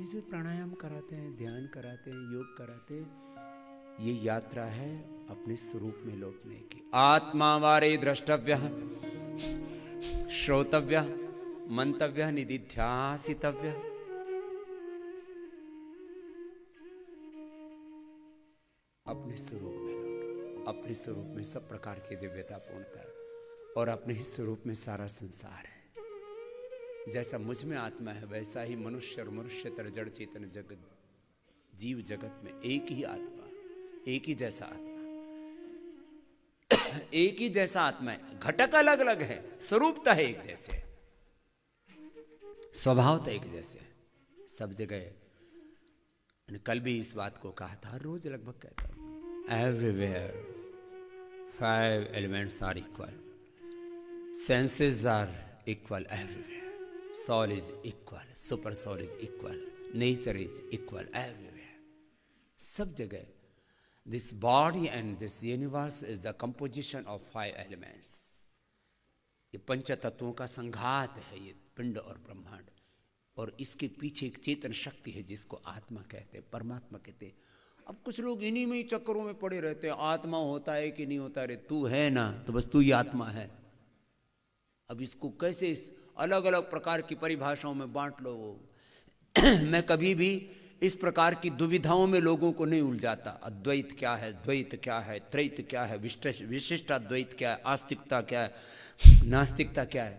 जो प्राणायाम कराते हैं, ध्यान कराते हैं, योग कराते हैं, ये यात्रा है अपने स्वरूप में लौटने की। आत्मा वारे द्रष्टव्य, श्रोतव्य, मंतव्य, निदिध्यासितव्य। अपने स्वरूप में लौटो। अपने स्वरूप में सब प्रकार की दिव्यता पूर्णता है और अपने ही स्वरूप में सारा संसार है। जैसा मुझ में आत्मा है वैसा ही मनुष्य और मनुष्यतर जड़ चेतन जगत जीव जगत में एक ही आत्मा, एक ही जैसा आत्मा, एक ही जैसा आत्मा है। घटक अलग अलग है, स्वरूपता है एक जैसे, स्वभावता एक जैसे, सब जगह। कल भी इस बात को कहा था, रोज लगभग कहता हूं, everywhere 5 elements are equal, senses are equal everywhere, soul is equal, super soul is equal, nature is equal everywhere. सब जगह this body and this universe is the composition of 5 elements. ये पंच तत्वों का संघात है, ये पिंड और ब्रह्मांड, और इसके पीछे एक चेतन शक्ति है जिसको आत्मा कहते हैं, परमात्मा कहते हैं। अब कुछ लोग इन्हीं में ही चक्करों में पड़े रहते हैं, आत्मा होता है कि नहीं होता। रे तू है ना, तो बस तू ही आत्मा है। अब इसको कैसे अलग अलग प्रकार की परिभाषाओं में बांट लो। मैं कभी भी इस प्रकार की दुविधाओं में लोगों को नहीं उलझाता। अद्वैत क्या है, द्वैत क्या है, त्रैत क्या है, विशिष्ट अद्वैत क्या है, आस्तिकता क्या है, नास्तिकता क्या है।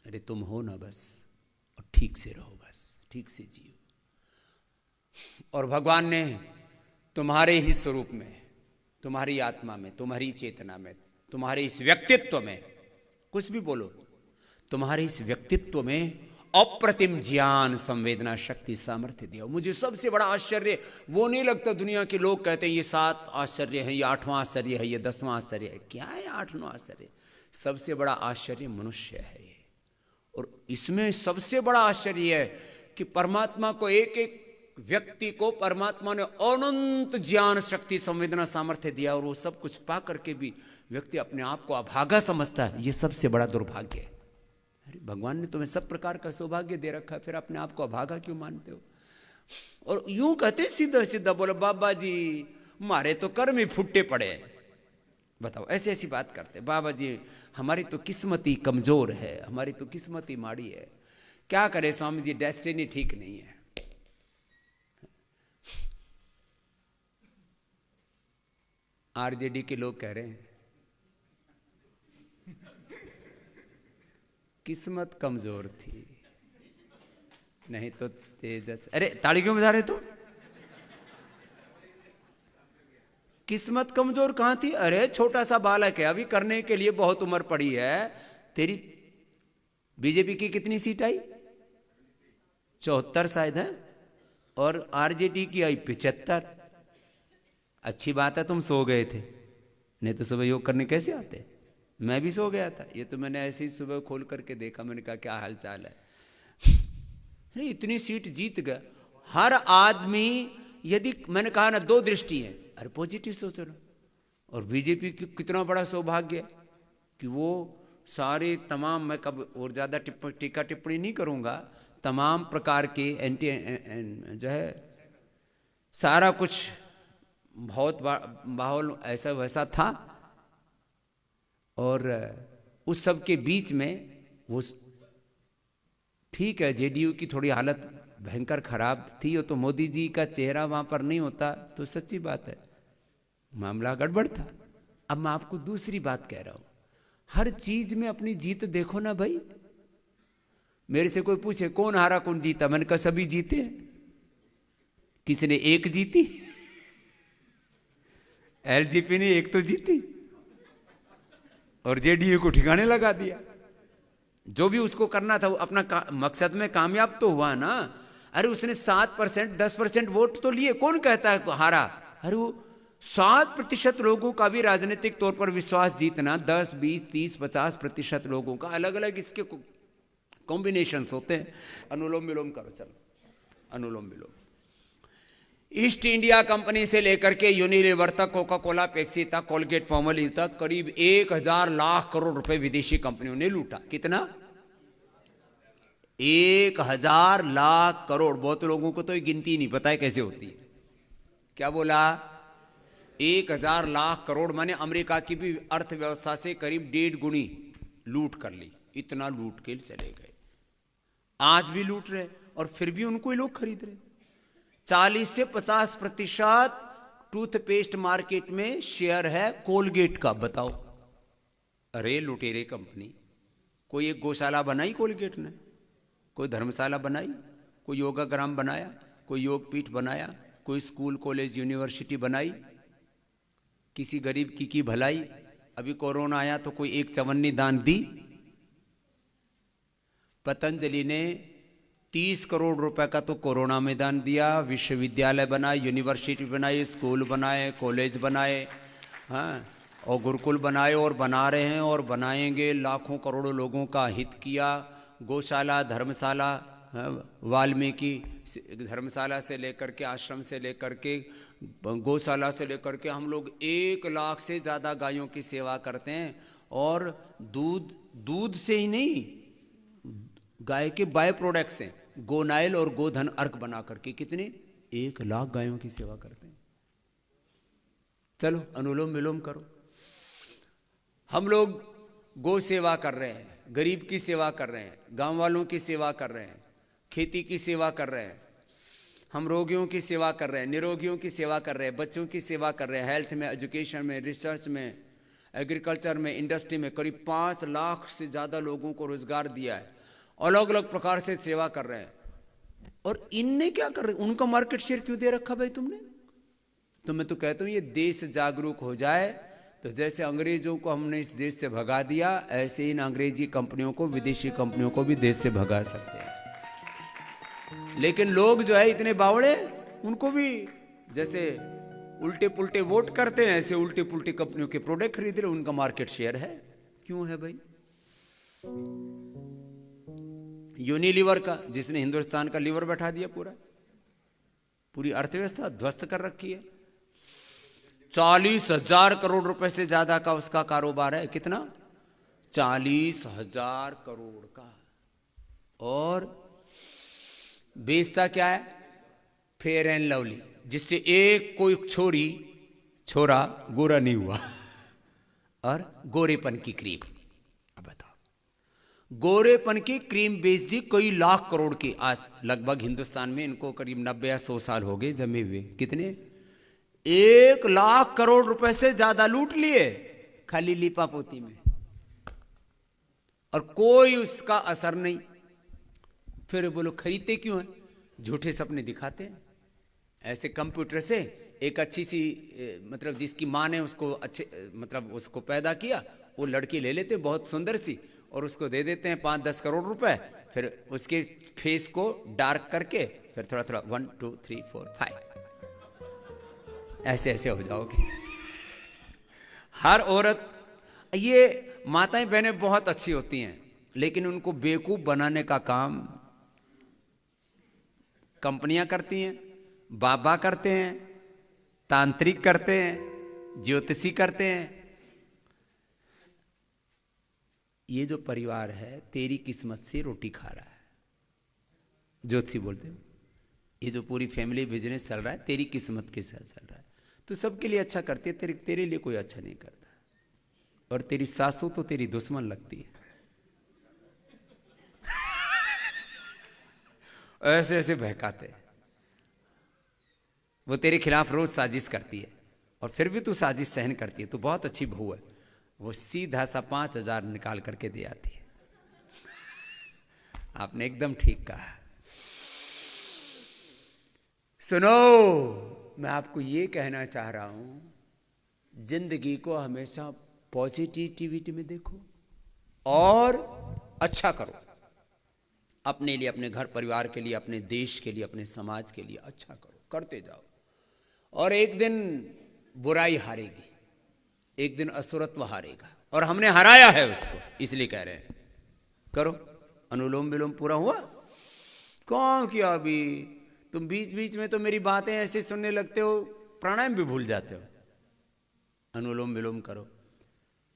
अरे तुम हो ना बस, और ठीक से रहो, बस ठीक से जियो। और भगवान ने तुम्हारे ही स्वरूप में, तुम्हारी आत्मा में, तुम्हारी चेतना में, तुम्हारे इस व्यक्तित्व में, कुछ भी बोलो, तुम्हारे इस व्यक्तित्व में अप्रतिम ज्ञान, संवेदना शक्ति, सामर्थ्य दिया। मुझे सबसे बड़ा आश्चर्य वो नहीं लगता, दुनिया के लोग कहते हैं ये 7 आश्चर्य है, ये 8वां आश्चर्य है, ये 10वां आश्चर्य है। क्या है 8वां आश्चर्य? सबसे बड़ा आश्चर्य मनुष्य है ये। और इसमें सबसे बड़ा आश्चर्य है कि परमात्मा को, एक एक व्यक्ति को परमात्मा ने अनंत ज्ञान शक्ति संवेदना सामर्थ्य दिया, और वो सब कुछ पा करके भी व्यक्ति अपने आप को अभागा समझता है। ये सबसे बड़ा दुर्भाग्य है। अरे भगवान ने तुम्हें सब प्रकार का सौभाग्य दे रखा है, फिर अपने आप को अभागा क्यों मानते हो? और यूं कहते सीधा सीधा बोलो, बाबा जी हमारे तो कर्म ही फुट्टे पड़े। बताओ, ऐसी ऐसी बात करते, बाबा जी हमारी तो किस्मत ही कमजोर है, हमारी तो किस्मत ही माड़ी है। क्या करे स्वामी जी, डेस्टिनी ठीक नहीं है। आरजेडी के लोग कह रहे हैं किस्मत कमजोर थी, नहीं तो तेजस। अरे ताली क्यों बजा रहे तुम? किस्मत कमजोर कहां थी? अरे छोटा सा बालक है, अभी करने के लिए बहुत उम्र पड़ी है। तेरी बीजेपी की कितनी सीट आई? 74 शायद है, और आरजेडी की आई 75। अच्छी बात है तुम सो गए थे, नहीं तो सुबह योग करने कैसे आते? मैं भी सो गया था। ये तो मैंने ऐसे ही सुबह खोल करके देखा, मैंने कहा क्या हाल चाल है। अरे इतनी सीट जीत गया हर आदमी। यदि मैंने कहा ना, 2 दृष्टि है। अरे पॉजिटिव सोचो ना। और बीजेपी की कितना बड़ा सौभाग्य है कि वो सारे तमाम, मैं कब और ज्यादा टीका टिप्पणी नहीं करूंगा, तमाम प्रकार के एंटी जो है सारा कुछ बहुत माहौल ऐसा वैसा था। और उस सब के बीच में वो ठीक है, जेडीयू की थोड़ी हालत भयंकर खराब थी, तो मोदी जी का चेहरा वहां पर नहीं होता तो सच्ची बात है मामला गड़बड़ था। अब मैं आपको दूसरी बात कह रहा हूं, हर चीज में अपनी जीत देखो ना भाई। मेरे से कोई पूछे कौन हारा कौन जीता, मैंने कहा सभी जीते। किसी ने 1 जीती, एलजेपी ने 1 तो जीती, और जेडीयू को ठिकाने लगा दिया। जो भी उसको करना था वो अपना मकसद में कामयाब तो हुआ ना। अरे उसने 7%, 10% वोट तो लिए, कौन कहता है हारा? अरे वो 7% लोगों का भी राजनीतिक तौर पर विश्वास जीतना, 10, 20, 30, 50% लोगों का, अलग अलग इसके कॉम्बिनेशंस होते हैं। अनुलोम विलोम करो, चलो अनुलोम विलोम। ईस्ट इंडिया कंपनी से लेकर के यूनिलीवर तक, कोका कोला, पेप्सी तक, कोलगेट पामोलिव तक करीब 1000 लाख करोड़ रुपए विदेशी कंपनियों ने लूटा। कितना? 1000 लाख करोड़। बहुत लोगों को तो ये गिनती नहीं पता है कैसे होती है। क्या बोला? 1000 लाख करोड़, माने अमेरिका की भी अर्थव्यवस्था से करीब 1.5 गुनी लूट कर ली। इतना लूट के चले गए। आज भी लूट रहे और फिर भी उनको ही लोग खरीद रहे। 40 से 50% टूथपेस्ट मार्केट में शेयर है कोलगेट का। बताओ, अरे लुटेरे कंपनी। कोई एक गौशाला बनाई कोलगेट ने, कोई धर्मशाला बनाई, कोई योगाग्राम बनाया, कोई योगपीठ बनाया, कोई स्कूल कॉलेज यूनिवर्सिटी बनाई, किसी गरीब की भलाई। अभी कोरोना आया तो कोई एक चवन्नी दान दी? पतंजलि ने 30 करोड़ रुपए का तो कोरोना में दान दिया। विश्वविद्यालय बनाए, यूनिवर्सिटी बनाई, स्कूल बनाए, कॉलेज बनाए, हाँ, और गुरुकुल बनाए और बना रहे हैं और बनाएंगे। लाखों करोड़ों लोगों का हित किया। गौशाला, धर्मशाला, वाल्मीकि धर्मशाला से लेकर के, आश्रम से लेकर के, गौशाला से लेकर के हम लोग 1 लाख से ज़्यादा गायों की सेवा करते हैं। और दूध से ही नहीं, गाय के बाय प्रोडक्ट्स हैं, गोनाइल और गोधन अर्क बना करके कितने 1 लाख गायों की सेवा करते हैं। चलो अनुलोम विलोम करो। हम लोग गौ सेवा कर रहे हैं, गरीब की सेवा कर रहे हैं, गांव वालों की सेवा कर रहे हैं, खेती की सेवा कर रहे हैं, हम रोगियों की सेवा कर रहे हैं, निरोगियों की सेवा कर रहे हैं, बच्चों की सेवा कर रहे हैं, हेल्थ में, एजुकेशन में, रिसर्च में, एग्रीकल्चर में, इंडस्ट्री में करीब 5 लाख से ज़्यादा लोगों को रोजगार दिया है। अलग अलग प्रकार से सेवा कर रहे हैं। और इनने क्या कर रहे, उनका मार्केट शेयर क्यों दे रखा भाई तुमने? तो मैं तो कहता हूँ ये देश जागरूक हो जाए तो जैसे अंग्रेजों को हमने इस देश से भगा दिया, ऐसे इन अंग्रेजी कंपनियों को, विदेशी कंपनियों को भी देश से भगा सकते हैं। लेकिन लोग जो है इतने बावड़े, उनको भी जैसे उल्टे पुल्टे वोट करते हैं, ऐसे उल्टे पुल्टे कंपनियों के प्रोडक्ट खरीद रहे। उनका मार्केट शेयर है। क्यों है भाई? यूनिलीवर का, जिसने हिंदुस्तान का लीवर बैठा दिया, पूरी अर्थव्यवस्था ध्वस्त कर रखी है। 40,000 करोड़ रुपए से ज्यादा का उसका कारोबार है। कितना? 40,000 करोड़ का। और बेचता क्या है? फेयर एंड लवली, जिससे एक कोई छोरा गोरा नहीं हुआ। और गोरेपन की क्रीम। अब बताओ, गोरेपन की क्रीम बेच दी कई लाख करोड़ की। आज लगभग हिंदुस्तान में इनको करीब 90 या 100 साल हो गए जमे हुए। कितने? 1 लाख करोड़ रुपए से ज्यादा लूट लिए खाली लीपापोती में, और कोई उसका असर नहीं। फिर बोलो खरीदते क्यों हैं? झूठे सपने दिखाते हैं। ऐसे कंप्यूटर से एक अच्छी सी, मतलब जिसकी माँ ने उसको अच्छे, मतलब उसको पैदा किया, वो लड़की ले लेते बहुत सुंदर सी और उसको दे देते हैं 5-10 करोड़ रुपए। फिर उसके फेस को डार्क करके फिर थोड़ा थोड़ा 1 2 3 4 5 ऐसे ऐसे हो जाओगे। हर औरत, ये माताएं बहनें बहुत अच्छी होती हैं, लेकिन उनको बेवकूफ बनाने का काम कंपनियां करती हैं, बाबा करते हैं, तांत्रिक करते हैं, ज्योतिषी करते हैं। ये जो परिवार है तेरी किस्मत से रोटी खा रहा है, ज्योतिषी बोलते हैं। ये जो पूरी फैमिली बिजनेस चल रहा है तेरी किस्मत के साथ चल रहा है। तो सबके लिए अच्छा करती है, तेरे लिए कोई अच्छा नहीं करता। और तेरी सासू तो तेरी दुश्मन लगती है। ऐसे ऐसे बहकाते हैं। वो तेरे खिलाफ रोज साजिश करती है और फिर भी तू साजिश सहन करती है। तू बहुत अच्छी बहू है। वो सीधा सा 5,000 निकाल करके दे आती है। आपने एकदम ठीक कहा। सुनो, मैं आपको ये कहना चाह रहा हूं, जिंदगी को हमेशा पॉजिटिविटी में देखो और अच्छा करो। अपने लिए, अपने घर परिवार के लिए, अपने देश के लिए, अपने समाज के लिए अच्छा करो, करते जाओ। और एक दिन बुराई हारेगी, एक दिन असुरत्व हारेगा, और हमने हराया है उसको, इसलिए कह रहे हैं करो। अनुलोम विलोम पूरा हुआ? कौन किया अभी? तुम बीच बीच में तो मेरी बातें ऐसे सुनने लगते हो, प्राणायाम भी भूल जाते हो। अनुलोम विलोम करो।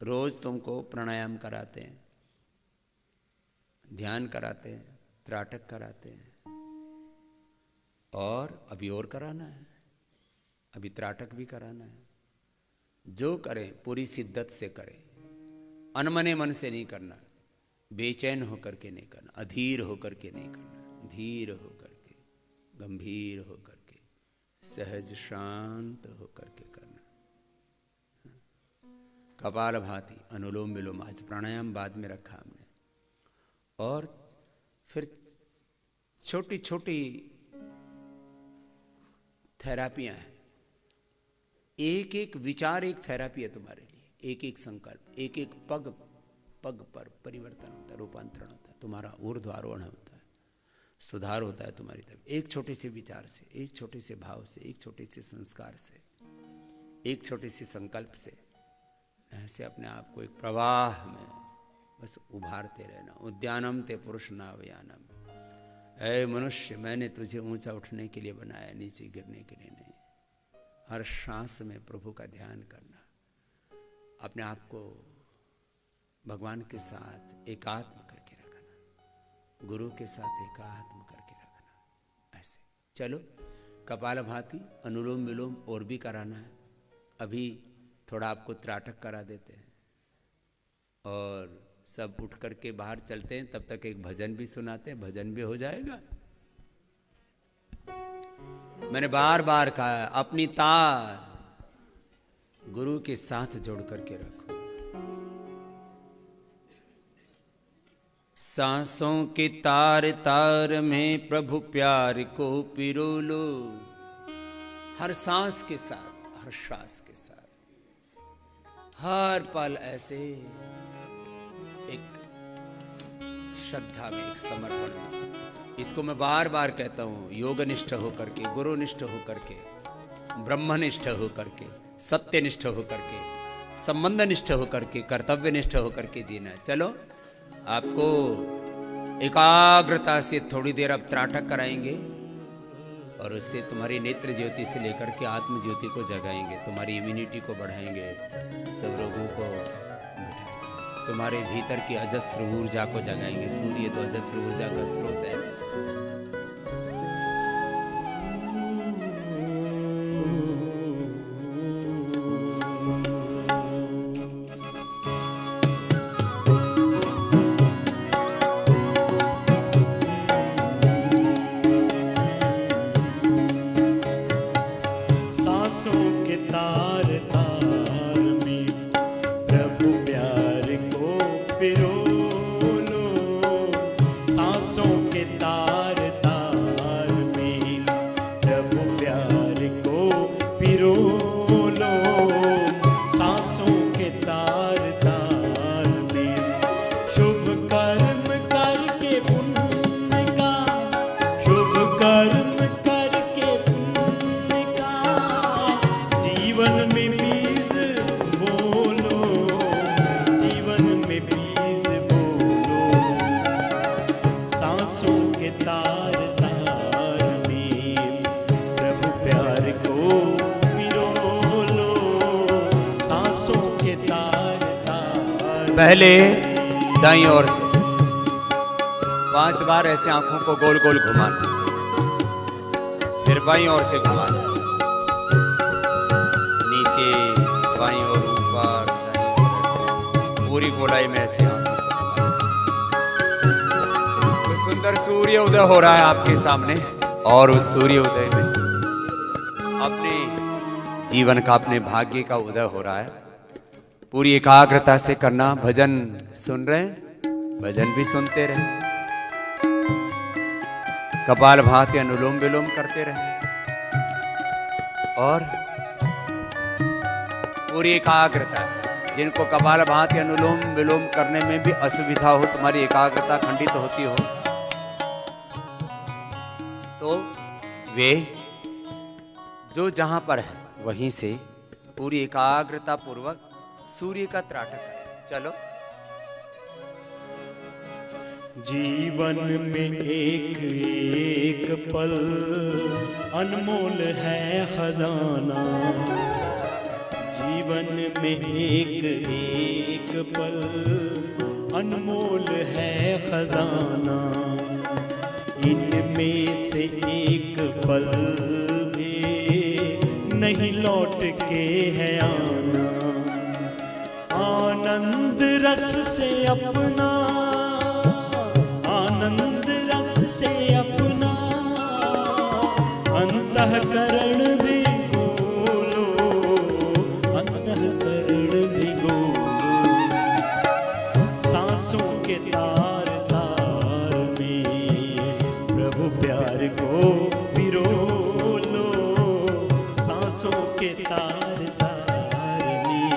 रोज तुमको प्राणायाम कराते हैं, ध्यान कराते हैं, त्राटक कराते हैं, और अभी और कराना है, अभी त्राटक भी कराना है। जो करें पूरी शिद्दत से करें, अनमने मन से नहीं करना, बेचैन होकर के नहीं करना, अधीर होकर के नहीं करना, धीर होकर के, गंभीर होकर के, सहज शांत होकर के करना। कपाल भाती, अनुलोम विलोम, आज प्राणायाम बाद में रखा हमने, और फिर छोटी छोटी थेरापियां हैं। एक एक विचार एक थेरापी है तुम्हारे लिए, एक एक संकल्प, एक एक पग पग पर परिवर्तन होता है, रूपांतरण होता है, तुम्हारा ऊर्ध्वारोहण होता है, सुधार होता है तुम्हारी तरफ। एक छोटे से विचार से, एक छोटे से भाव से, एक छोटे से संस्कार से, एक छोटे से संकल्प से, ऐसे अपने आप को एक प्रवाह में बस उभारते रहना। उद्यानम ते पुरुष नावयानम, ऐ मनुष्य मैंने तुझे ऊंचा उठने के लिए बनाया, नीचे गिरने के लिए नहीं। हर सांस में प्रभु का ध्यान करना, अपने आप को भगवान के साथ एकात्म करके रखना, गुरु के साथ एकात्म करके रखना। ऐसे चलो, कपालभाति, अनुलोम विलोम और भी कराना है। अभी थोड़ा आपको त्राटक करा देते हैं, और सब उठ करके बाहर चलते हैं, तब तक एक भजन भी सुनाते हैं, भजन भी हो जाएगा। मैंने बार बार कहा, अपनी तार गुरु के साथ जोड़ करके रखो। सांसों के तार तार में प्रभु प्यार को पिरो लो। हर सांस के साथ, हर श्वास के साथ, हर पल ऐसे एक श्रद्धा में, एक समर्पण में। इसको मैं बार बार कहता हूं, योगनिष्ठ होकर के, गुरुनिष्ठ होकर के, ब्रह्मनिष्ठ होकर के, सत्यनिष्ठ होकर के, संबंधनिष्ठ होकर के, कर्तव्यनिष्ठ होकर के जीना। चलो, आपको एकाग्रता से थोड़ी देर अब त्राटक कराएंगे, और उससे तुम्हारी नेत्र ज्योति से लेकर के आत्म ज्योति को जगाएंगे, तुम्हारी इम्यूनिटी को बढ़ाएंगे, सब रोगों को मिटाएंगे, तुम्हारे भीतर की अजस्र ऊर्जा को जगाएंगे। सूर्य तो अजस्र ऊर्जा का स्रोत है। पहले दाईं ओर से 5 बार ऐसे आंखों को गोल गोल घुमाना, फिर बाईं ओर से घुमाना, नीचे, बाईं ओर, ऊपर, पूरी गोलाई में ऐसे आंखों को घुमाना। तो सुंदर सूर्य उदय हो रहा है आपके सामने, और उस सूर्य उदय में अपने जीवन का, अपने भाग्य का उदय हो रहा है। पूरी एकाग्रता से करना। भजन सुन रहे हैं, भजन भी सुनते रहे, कपालभाति, अनुलोम विलोम करते रहे, और पूरी एकाग्रता से। जिनको कपालभाति, अनुलोम विलोम करने में भी असुविधा हो, तुम्हारी एकाग्रता खंडित होती हो, तो वे जो जहां पर है वहीं से पूरी एकाग्रता पूर्वक सूर्य का त्राटक है। चलो, जीवन में एक एक पल अनमोल है खजाना, जीवन में एक एक पल अनमोल है खजाना। इनमें से एक पल भी नहीं लौट के है आना। आनंद रस से अपना, आनंद रस से अपना अंतःकरण भी गोलो, अंतःकरण भी गोलो। सांसों के तार तार में प्रभु प्यार को पिरो लो, सांसों के तार तार में।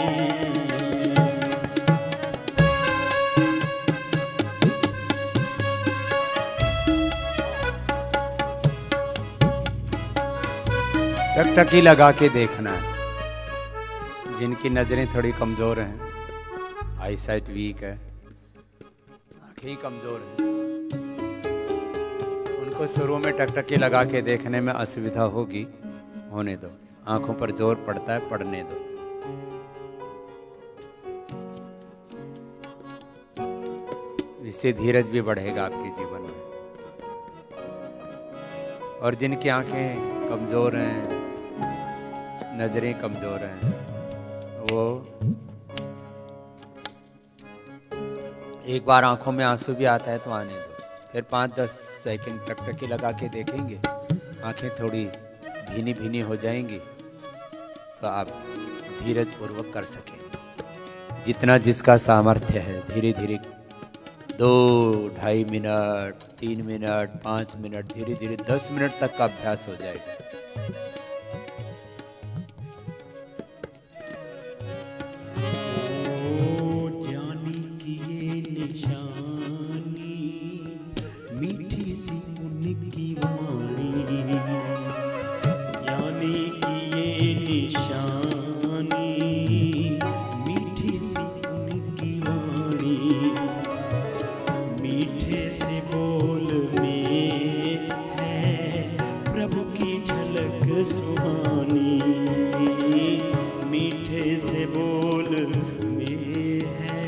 टकटकी लगा के देखना है। जिनकी नजरें थोड़ी कमजोर हैं, आई साइट वीक है, आंखें कमजोर हैं, उनको शुरू में टकटकी लगा के देखने में असुविधा होगी, होने दो। आंखों पर जोर पड़ता है, पड़ने दो। इससे धीरज भी बढ़ेगा आपके जीवन में। और जिनकी आंखें कमजोर हैं, नजरें कमजोर हैं, वो एक बार आंखों में आंसू भी आता है तो आने दो। फिर 5-10 सेकंड टकटकी लगा के देखेंगे, आंखें थोड़ी भीनी भीनी हो जाएंगी तो आप धीरज पूर्वक कर सकेंगे। जितना जिसका सामर्थ्य है, धीरे धीरे 2-2.5 मिनट, 3 मिनट, 5 मिनट, धीरे धीरे 10 मिनट तक का अभ्यास हो जाएगा। ज्ञानी की ये निशानी, मीठी सी उनकी वाणी। ज्ञानी की ये निशानी, मीठी सी उनकी वाणी। मीठे से बोल में है प्रभु की झलक सुहानी। मीठे से बोल में है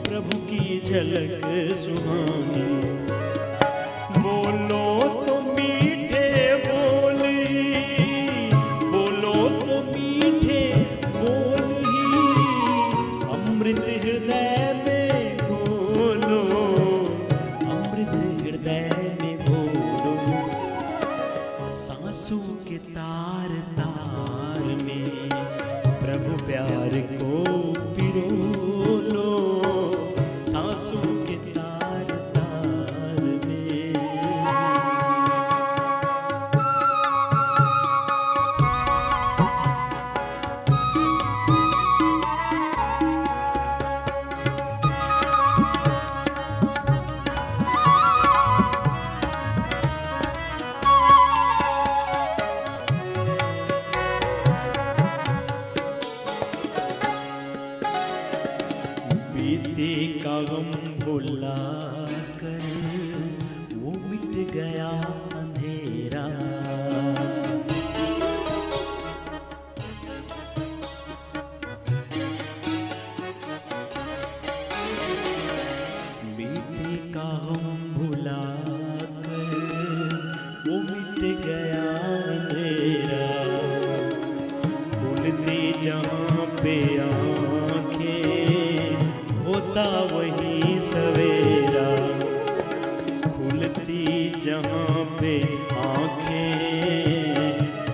प्रभु की झलक सुहानी। बोलो तो मीठे बोल, बोलो तो मीठे बोल ही अमृत हृदय में घोलो, अमृत हृदय में घोलो। सांसों के तार तार में प्रभु प्यार को पिरो लो, सांसों के तार तार में। बीते का गम भुला कर वो मिट गया अंधेरा। बीते का गम भुला कर वो मिट गया अंधेरा। खुलते जहाँ पे होता वही सवेरा। खुलती जहाँ पे आँखें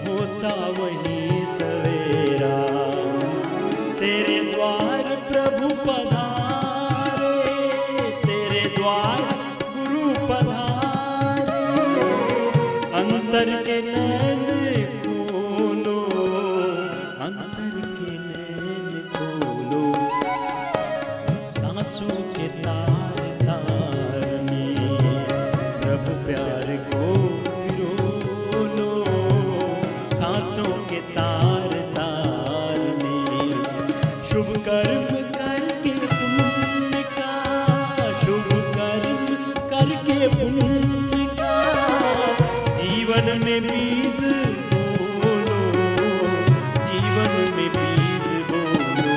होता वही सवेरा। तेरे द्वार प्रभु पधारे, तेरे द्वार गुरु पधारे। अंतर के नैन खोलो, अंतर के नैन खोलो। सांसों के तार तार में प्रभु प्यार को पिरो लो, सांसों के तार तार में। शुभ कर्म करके पुण्य का, शुभ कर्म करके पुण्य का जीवन में बीज बोलो, जीवन में बीज बोलो।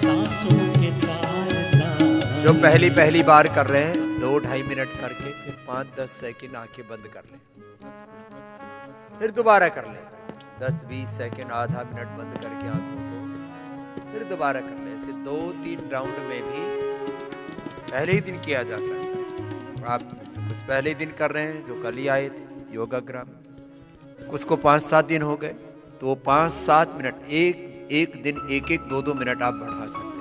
सांसों के तार तार। जो पहली बार कर रहे हैं, 2 2-2.5 मिनट करके फिर 5-10 सेकंड आंखें बंद कर लें, फिर दोबारा कर लें 10-20 सेकंड, आधा मिनट बंद करके आंखों को फिर दोबारा कर लें। ऐसे 2-3 राउंड में भी पहले ही दिन किया जा सकता है। आप कुछ पहले ही दिन कर रहे हैं जो कल ही आए थे योगाग्राम, कुछ को 5-7 दिन हो गए, तो वो 5-7 मिनट एक दिन 1-2 मिनट आप बढ़ा सकते हैं।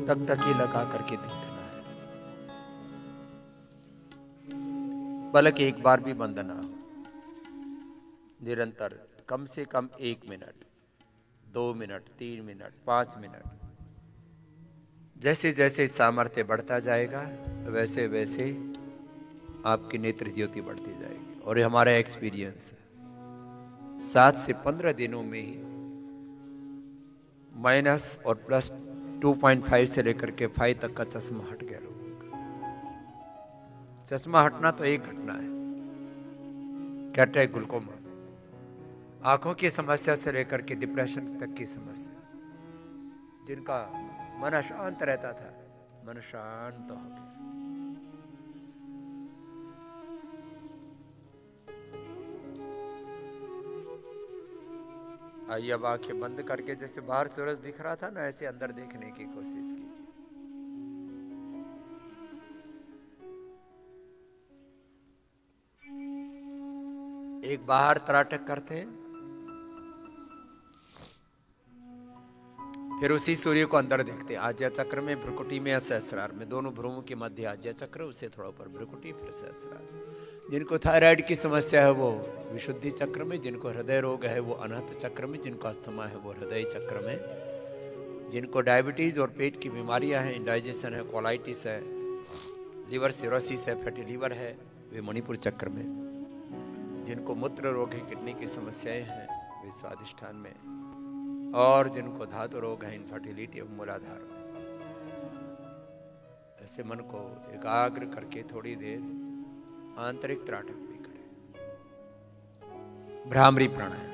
टकटकी लगा करके देखना है, पलक एक बार भी बंद ना हो, निरंतर कम से कम 1 मिनट, 2 मिनट, 3 मिनट, 5 मिनट। जैसे जैसे सामर्थ्य बढ़ता जाएगा वैसे वैसे आपकी नेत्र ज्योति बढ़ती जाएगी। और ये हमारा एक्सपीरियंस है, 7 से 15 दिनों में ही माइनस और प्लस 2.5 से लेकर के 5 तक का चश्मा हट गया लोगों का। चश्मा हटना तो एक घटना है, कैटरेक्ट, ग्लूकोमा, आंखों की समस्या से लेकर के डिप्रेशन तक की समस्या, जिनका मन अशांत रहता था, मन शांत हो गया। आइए अब आंखें बंद करके, जैसे बाहर सूरज दिख रहा था ना, ऐसे अंदर देखने की कोशिश कीजिए। एक बाहर त्राटक करते हैं, फिर उसी सूर्य को अंदर देखते हैं। आज्ञा चक्र में, भ्रुकुटी में या सहस्रार में, दोनों भ्रूमों के मध्य आज्ञा चक्र, उससे थोड़ा ऊपर भ्रुकुटी, फिर सहस्रार। जिनको थायराइड की समस्या है वो विशुद्धि चक्र में, जिनको हृदय रोग है वो अनाहत चक्र में, जिनको अस्थमा है वो हृदय चक्र में, जिनको डायबिटीज और पेट की बीमारियां हैं, इंडाइजेशन है, कोलाइटिस है, लिवर सिरोसिस है, फैटी लीवर है, वे मणिपुर चक्र में, जिनको मूत्र रोग है, किडनी की समस्याएं हैं, वे स्वादिष्ठान में, और जिनको धातु रोग है, इनफर्टिलिटी, मूलाधार में। ऐसे मन को एकाग्र करके थोड़ी देर आंतरिक त्राटक भी करें। भ्रामरी प्राणायाम।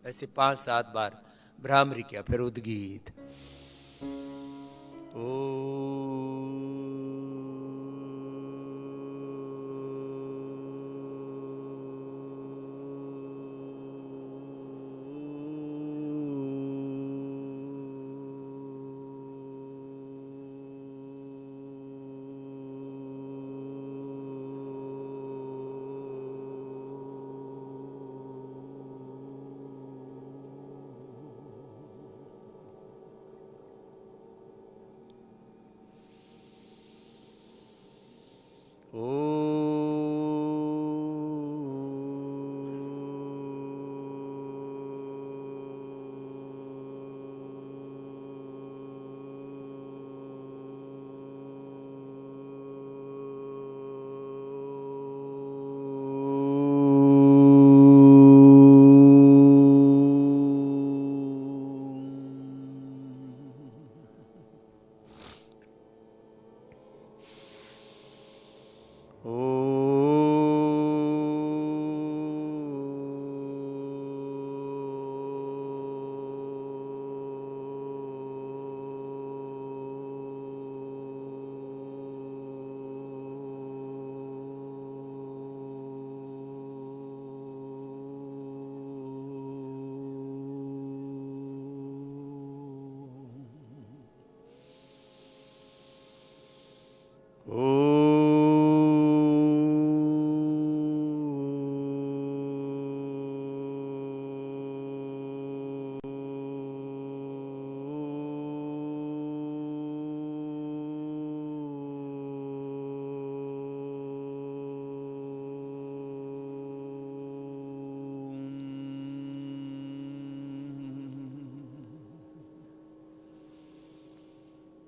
ऐसे 5-7 बार भ्रामरी किया, फिर उद्गीत। ओ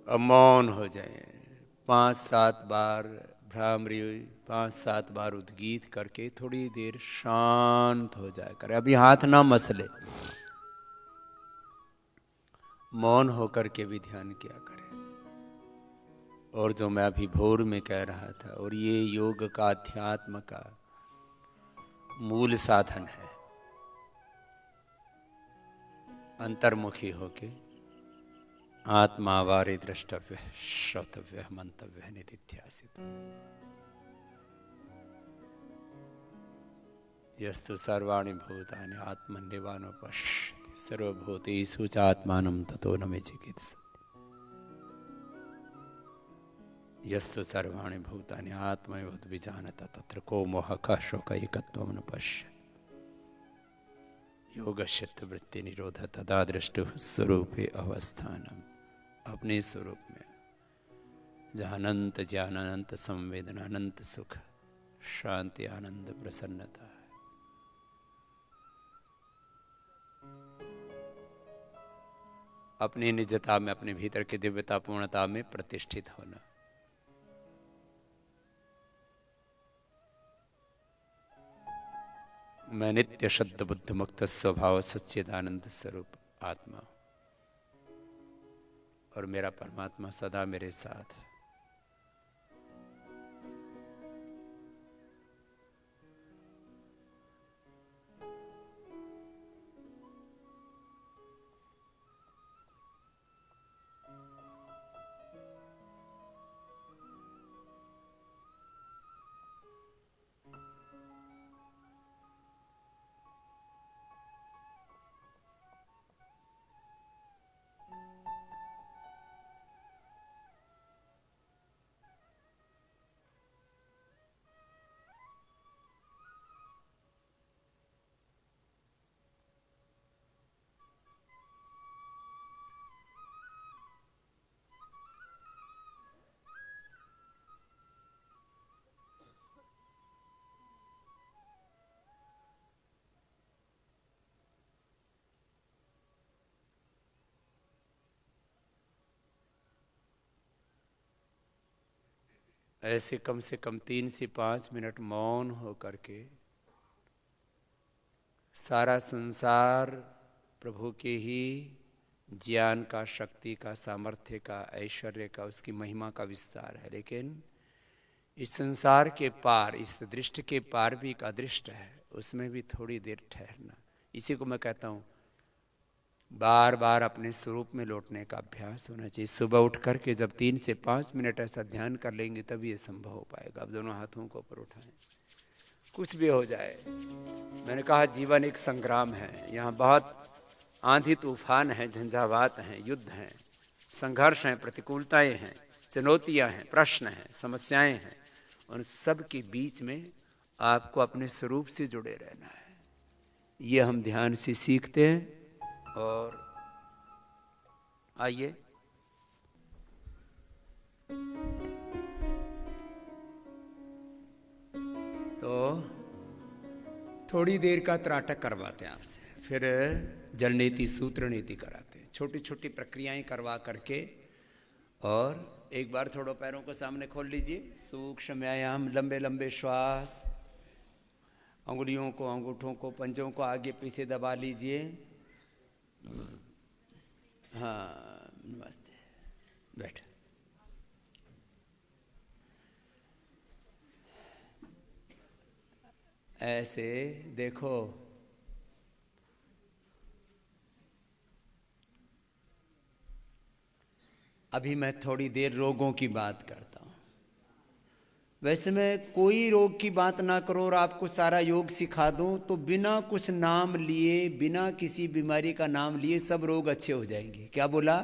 अब मौन हो जाए। 5-7 बार भ्रामरी, 5-7 बार उद्गीत करके थोड़ी देर शांत हो जाए करे। अभी हाथ ना मसले, मौन होकर के भी ध्यान किया करे। और जो मैं अभी भोर में कह रहा था, और ये योग का, अध्यात्म का मूल साधन है। अंतर्मुखी होके आत्मावारे द्रष्टव्य, श्रोतव्य, मंतव्य, निधिध्यासित। यस्तु सर्वाणि भूतानि आत्मन्यवानुपश्यति सर्वभूतेषु च आत्मानं ततो न मे चिकित्सति। यस्तु सर्वाणि भूतानि आत्मैव विजानत तत्र को मोहः शोकः एकत्वं न पश्यति। योगस्य वृत्ति निरोध तदा दृष्टुः स्वरूपे अवस्थानम्। अपने स्वरूप में जहाँ अनंत ज्ञान, अनंत संवेदना, अनंत सुख, शांति, आनंद, प्रसन्नता है, अपनी निजता में, अपने भीतर की दिव्यता, पूर्णता में प्रतिष्ठित होना। मैं नित्य शुद्ध बुद्ध मुक्त स्वभाव सच्चिदानंद स्वरूप आत्मा, और मेरा परमात्मा सदा मेरे साथ है। ऐसे कम से कम 3 से 5 मिनट मौन हो करके सारा संसार प्रभु के ही ज्ञान का, शक्ति का, सामर्थ्य का, ऐश्वर्य का, उसकी महिमा का विस्तार है। लेकिन इस संसार के पार, इस दृष्टि के पार भी एक अदृष्ट है, उसमें भी थोड़ी देर ठहरना। इसी को मैं कहता हूँ बार बार अपने स्वरूप में लौटने का अभ्यास होना चाहिए। सुबह उठ करके जब 3 से 5 मिनट ऐसा ध्यान कर लेंगे तभी ये संभव हो पाएगा। अब दोनों हाथों को ऊपर उठाएं, कुछ भी हो जाए। मैंने कहा जीवन एक संग्राम है, यहाँ बहुत आंधी तूफान है, झंझावात हैं, युद्ध हैं, संघर्ष हैं, प्रतिकूलताएं हैं, चुनौतियां हैं, प्रश्न हैं, समस्याएं हैं। उन सब के बीच में आपको अपने स्वरूप से जुड़े रहना है। ये हम ध्यान से सीखते हैं। और आइए तो थोड़ी देर का त्राटक करवाते हैं आपसे, फिर जल नीति सूत्र नीति कराते हैं, छोटी छोटी प्रक्रियाएं करवा करके। और एक बार थोड़ा पैरों को सामने खोल लीजिए, सूक्ष्म व्यायाम, लंबे लंबे श्वास, अंगुलियों को, अंगूठों को, पंजों को आगे पीछे दबा लीजिए। हाँ, नमस्ते, बैठ। ऐसे देखो, अभी मैं थोड़ी देर रोगों की बात करता हूँ। वैसे मैं कोई रोग की बात ना करो और आपको सारा योग सिखा दूं तो बिना कुछ नाम लिए, बिना किसी बीमारी का नाम लिए सब रोग अच्छे हो जाएंगे। क्या बोला?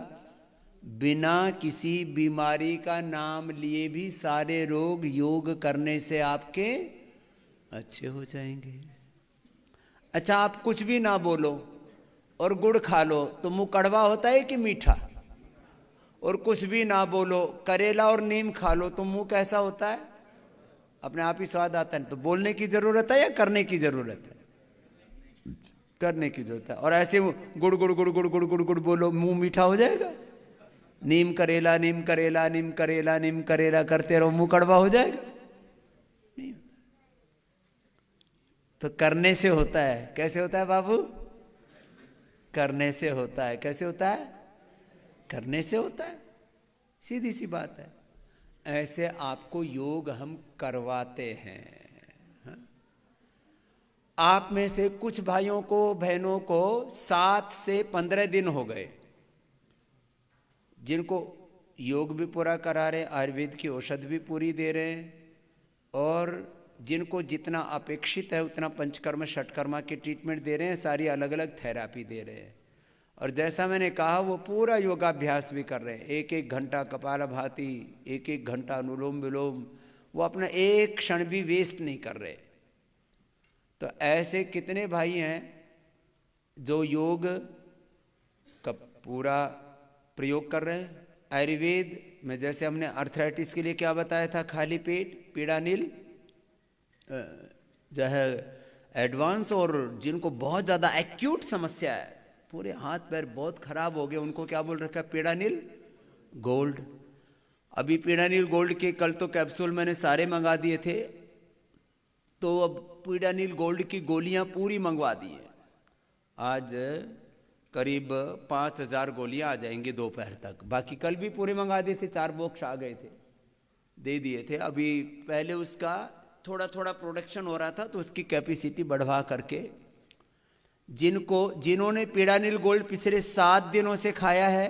बिना किसी बीमारी का नाम लिए भी सारे रोग योग करने से आपके अच्छे हो जाएंगे। अच्छा, आप कुछ भी ना बोलो और गुड़ खा लो तो मुंह कड़वा होता है कि मीठा? और कुछ भी ना बोलो, करेला और नीम खा लो तो मुंह कैसा होता है? अपने आप ही स्वाद आता है। तो बोलने की जरूरत है या करने की जरूरत है? करने की जरूरत है। और ऐसे गुड़ गुड़ गुड़ गुड़ गुड़ गुड़ गुड़ बोलो, मुंह मीठा हो जाएगा? नीम करेला, नीम करेला, नीम करेला, नीम करेला करते रहो, मुंह कड़वा हो जाएगा? नहीं। तो करने से होता है। कैसे होता है बाबू? करने से होता है। कैसे होता है? करने से होता है। सीधी सी बात है। ऐसे आपको योग हम करवाते हैं। हाँ? आप में से कुछ भाइयों को, बहनों को 7 से 15 दिन हो गए जिनको योग भी पूरा करा रहे, आयुर्वेद की औषध भी पूरी दे रहे हैं, और जिनको जितना अपेक्षित है उतना पंचकर्म षटकर्मा की ट्रीटमेंट दे रहे हैं, सारी अलग अलग थेरापी दे रहे हैं। और जैसा मैंने कहा वो पूरा योगाभ्यास भी कर रहे हैं। 1-1 घंटा कपालभाति, 1-1 घंटा अनुलोम विलोम, वो अपना एक क्षण भी वेस्ट नहीं कर रहे। तो ऐसे कितने भाई हैं जो योग का पूरा प्रयोग कर रहे हैं? आयुर्वेद में जैसे हमने अर्थराइटिस के लिए क्या बताया था? खाली पेट, पीड़ा नील, जो है एडवांस, और जिनको बहुत ज़्यादा एक्यूट समस्या है, पूरे हाथ पैर बहुत खराब हो गए, उनको क्या बोल रखा है? पीड़ा नील गोल्ड। अभी पीड़ा नील गोल्ड के कल तो कैप्सूल मैंने सारे मंगा दिए थे, तो अब पीड़ा नील गोल्ड की गोलियां पूरी मंगवा दी है। आज करीब 5000 गोलियां आ जाएंगी दोपहर तक। बाकी कल भी पूरे मंगा दिए थे, 4 बॉक्स आ गए थे, दे दिए थे। अभी पहले उसका थोड़ा थोड़ा प्रोडक्शन हो रहा था तो उसकी कैपेसिटी बढ़वा करके जिन्होंने पीड़ा नील गोल्ड पिछले 7 दिनों से खाया है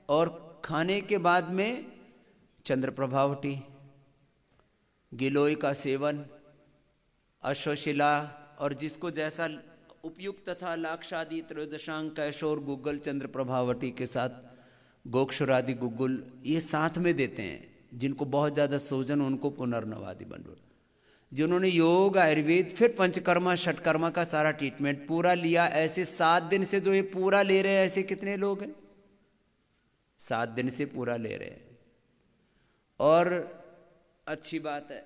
और खाने के बाद में चंद्र प्रभावटी, गिलोय का सेवन, अश्वशिला, और जिसको जैसा उपयुक्त तथा लाक्षादि, त्रयोदशांग, कैशोर, गुग्गल, चंद्र प्रभावटी के साथ गोक्षुरादि गुग्गुल, ये साथ में देते हैं। जिनको बहुत ज़्यादा सोजन उनको पुनर्नवादि बंडुल। जिन्होंने योग, आयुर्वेद, फिर पंचकर्मा षटकर्मा का सारा ट्रीटमेंट पूरा लिया, ऐसे 7 दिन से जो ये पूरा ले रहे हैं, ऐसे कितने लोग हैं? 7 दिन से पूरा ले रहे हैं। और अच्छी बात है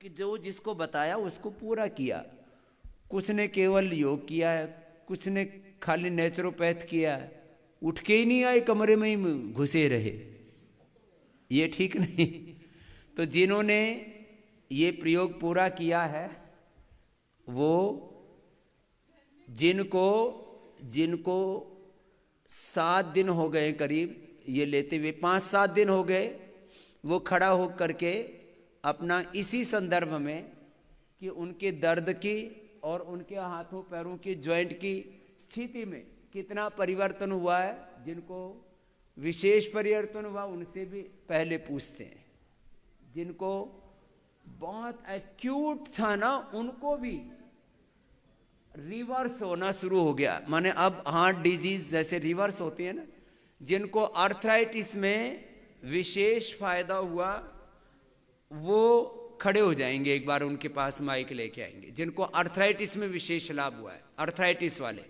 कि जो जिसको बताया उसको पूरा किया। कुछ ने केवल योग किया है, कुछ ने खाली नेचुरोपैथ किया है, उठ के ही नहीं आए, कमरे में ही घुसे रहे। ये ठीक नहीं। तो जिन्होंने ये प्रयोग पूरा किया है, वो जिनको 7 दिन हो गए करीब ये लेते हुए, 5-7 दिन हो गए, वो खड़ा हो करके अपना इसी संदर्भ में कि उनके दर्द की और उनके हाथों पैरों की जॉइंट की स्थिति में कितना परिवर्तन हुआ है। जिनको विशेष परिवर्तन हुआ उनसे भी पहले पूछते हैं। जिनको बहुत एक्यूट था ना, उनको भी रिवर्स होना शुरू हो गया। माने अब हार्ट डिजीज जैसे रिवर्स होती है ना, जिनको आर्थराइटिस में विशेष फायदा हुआ वो खड़े हो जाएंगे, एक बार उनके पास माइक लेके आएंगे। जिनको आर्थराइटिस में विशेष लाभ हुआ है, आर्थराइटिस वाले,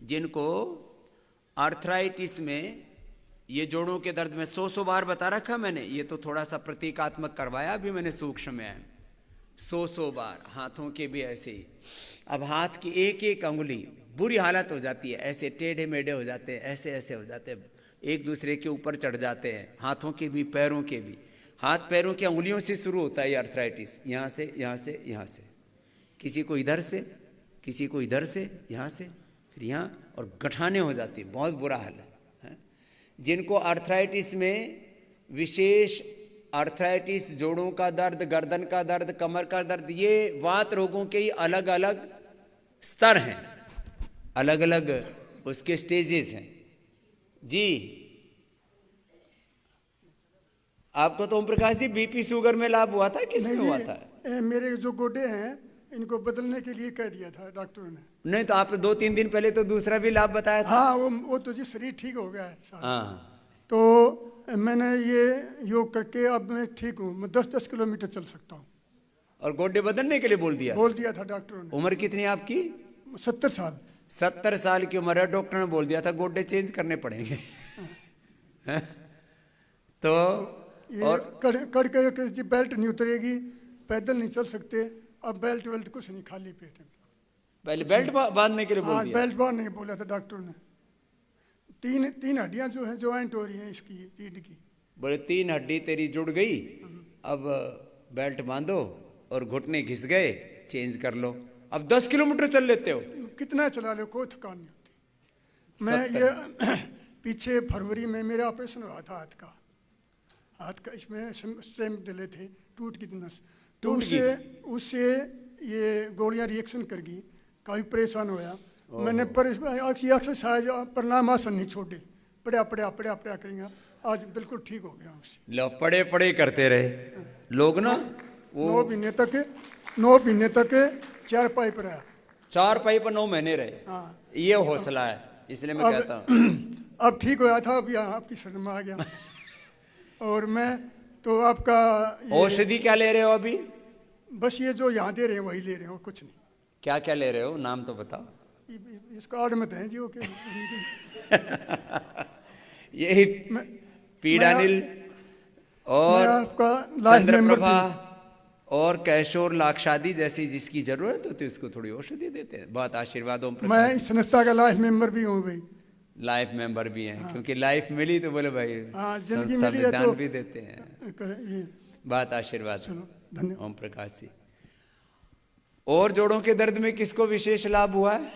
जिनको आर्थराइटिस में ये जोड़ों के दर्द में 100 बार बता रखा मैंने, ये तो थोड़ा सा प्रतीकात्मक करवाया अभी मैंने सूक्ष्म में। 100 बार हाथों के भी ऐसे ही। अब हाथ की एक एक अंगुली बुरी हालत हो जाती है, ऐसे टेढ़े मेढ़े हो जाते हैं, ऐसे ऐसे हो जाते हैं, एक दूसरे के ऊपर चढ़ जाते हैं। हाथों के भी पैरों के भी। हाथ पैरों की अंगुलियों से शुरू होता है ये आर्थराइटिस, यहाँ से यहाँ से यहाँ से, किसी को इधर से, किसी को इधर से, यहाँ से, फिर यहाँ, और गठाने हो जाती है, बहुत बुरा हाल है। जिनको आर्थराइटिस में विशेष, आर्थराइटिस जोड़ों का दर्द, गर्दन का दर्द, कमर का दर्द, ये वात रोगों के ही अलग अलग स्तर हैं, अलग अलग उसके स्टेजेस हैं। जी आपको तो ओम प्रकाश जी बीपी शुगर में लाभ हुआ था, किसमें हुआ था? मेरे जो गोडे हैं इनको बदलने के लिए कह दिया था डॉक्टर ने। नहीं तो आप 2-3 दिन पहले तो दूसरा भी लाभ बताया था। हाँ वो तो जी शरीर ठीक हो गया है। हाँ तो मैंने ये योग करके अब मैं ठीक हूँ, मैं 10-10 किलोमीटर चल सकता हूँ। और गोड्डे बदलने के लिए बोल दिया था डॉक्टरों ने। उम्र कितनी है आपकी? 70 साल। 70 साल की उम्र है, डॉक्टर ने बोल दिया था गोड्डे चेंज करने पड़ेंगे। तो और कड़ के जी बेल्ट नहीं उतरेगी, पैदल नहीं चल सकते, अब बेल्ट वेल्ट कुछ नहीं, खाली पेट है। पहले बेल्ट बांधने के लिए बोल दिया? बेल्ट बांधने के बोला था डॉक्टर ने। तीन हड्डियां जो हैं ज्वाइंट हो रही हैं इसकी रीढ़ की। बोले 3 हड्डी तेरी जुड़ गई, अब बेल्ट बांधो और घुटने घिस गए, चेंज कर लो। अब 10 किलोमीटर चल लेते हो? कितना चला लो, कोई थकान नहीं होती। मैं ये पीछे फरवरी में मेरा ऑपरेशन हुआ था हाथ का, इसमें स्टेम डले थे, टूट की नस, तो उससे ये गोलियां रिएक्शन कर गई, काफ़ी परेशान होया। मैंने एक्सरसाइज प्रणाम आसन नहीं छोड़े, पड़ा करेंगे, आज बिल्कुल ठीक हो गया उससे। लो पड़े करते रहे लोग ना, 9 महीने तक 4 पाई पर आया। 4 पाई पर 9 महीने रहे। हाँ ये हौसला है, इसलिए मैं कहता हूँ। अब ठीक होया था, अब यहाँ आपकी शरण में आ गया। और मैं तो आपका औषधि क्या ले रहे हो अभी? बस ये जो यहाँ दे रहे हैं वही ले रहे हो, कुछ नहीं। क्या क्या ले रहे हो, नाम तो बताओ। इस कार्ड में तो है जी, ओके। यही पीडानिल और आपका चंद्रप्रभा और कैशोर लाक्षादी जैसी जिसकी जरूरत होती है उसको थोड़ी औषधि देते हैं। बहुत आशीर्वादों। मैं इस संस्था का लाइफ मेंबर भी हूँ भाई। लाइफ मेंबर भी हैं। हाँ। क्योंकि लाइफ मिली तो बोले भाई जिंदगी मिली है तो भी देते हैं। बात आशीर्वाद। धन्यवाद ओम प्रकाश जी। और जोड़ों के दर्द में किसको विशेष लाभ हुआ है?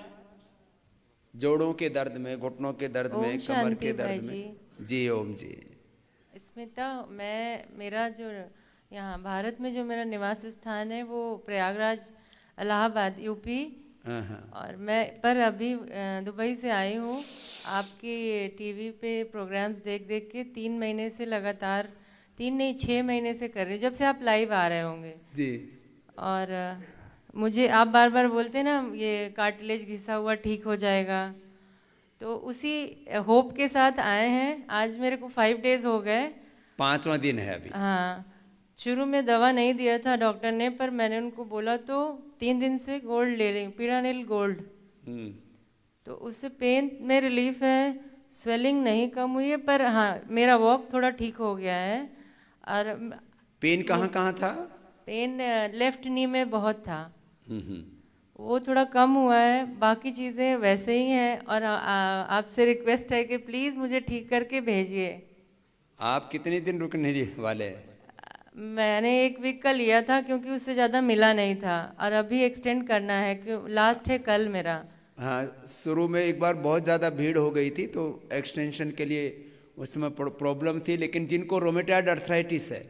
जोड़ों के दर्द में, घुटनों के दर्द में, कमर के दर्द में? जी ओम जी। स्मिता, मेरा जो यहाँ भारत में जो मेरा निवास स्थान है वो प्रयागराज, इलाहाबाद, यूपी। और मैं पर अभी दुबई से आई हूँ। आपकी टीवी पे प्रोग्राम्स देख के 3 महीने से लगातार, 3 नहीं 6 महीने से कर रही हूँ, जब से आप लाइव आ रहे होंगे जी। और मुझे आप बार बोलते ना ये कार्टिलेज घिसा हुआ ठीक हो जाएगा, तो उसी होप के साथ आए हैं। आज मेरे को 5 डेज हो गए, 5वां दिन है अभी। हाँ, शुरू में दवा नहीं दिया था डॉक्टर ने, पर मैंने उनको बोला तो 3 दिन से गोल्ड ले रही हूँ, पीडानिल गोल्ड। तो उससे पेन में रिलीफ है, स्वेलिंग नहीं कम हुई है, पर हाँ मेरा वॉक थोड़ा ठीक हो गया है। और पेन कहाँ था? पेन लेफ्ट नी में बहुत था, वो थोड़ा कम हुआ है, बाकी चीज़ें वैसे ही हैं। और आपसे रिक्वेस्ट है कि प्लीज़ मुझे ठीक करके भेजिए। आप कितने दिन रुकने वाले हैं? मैंने 1 वीक का लिया था क्योंकि उससे ज़्यादा मिला नहीं था, और अभी एक्सटेंड करना है क्यों लास्ट है कल मेरा। हाँ, शुरू में एक बार बहुत ज़्यादा भीड़ हो गई थी तो एक्सटेंशन के लिए उसमें प्रॉब्लम थी। लेकिन जिनको रोमेटॉइड अर्थराइटिस है